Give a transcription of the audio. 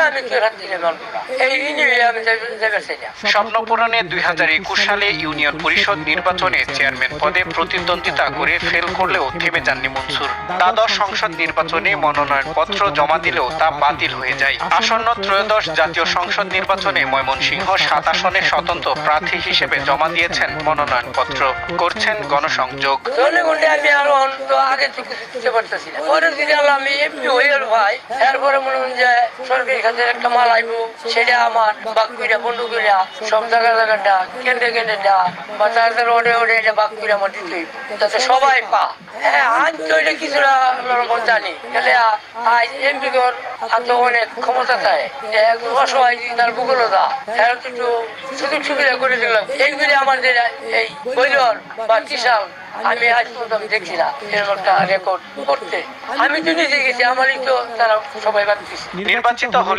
আমি তো রাখতে পারবো না, এই নিয়ে আমি যাবে চাই না। স্বপ্ন পূরণে 2021 সালে ইউনিয়ন পরিষদ নির্বাচনে চেয়ারম্যান পদে প্রতিদ্বন্দ্বিতা করে ফেল করলেও থেমে যাননি মনসুর। দ্বাদশ সংসদ নির্বাচনে মনোনয়নপত্র জমা দিলেও তা বাতিল হয়ে যায়। আসন্ন ত্রয়োদশ জাতীয় সংসদ নির্বাচনে ময়মনসিংহ 7 আসনে স্বতন্ত্র প্রার্থী হিসেবে জমা দিয়েছেন মনোনয়নপত্র, করছেন গণসংযোগ। জনগণে আমি আরো তো আগে থেকে দিতে পারতেছি না, পরে যদি আল্লাহ আমি এমপি হয়ে গেল ভাই, এরপরে মনে হয় যে সরকারি খাতে একটা মাল আইব, সেটা আমার বাকুইরা বন্ধুকুরা সব জায়গাটা কেন্দ্রে কেন্দ্রে বা তাদের রোডে রোডে এটা বাকুইরা আমার দিতে হইব, যাতে সবাই পা। হ্যাঁ আজ তো এটা কিছুটা জানি, তাহলে আজ এমপি কর হাতে অনেক ক্ষমতা চায়, অসহায় তার বুকুলতা এর একটু সুযোগ সুবিধা করে দিলাম। এইগুলি আমাদের এই বৈলর বা কিষাল আমি আজ পর্যন্ত আমি দেখছি না এরকম একটা রেকর্ড করতে। আমি তো নিজে গেছি, আমারই তো তারা সবাই বাদ দিচ্ছে। নির্বাচিত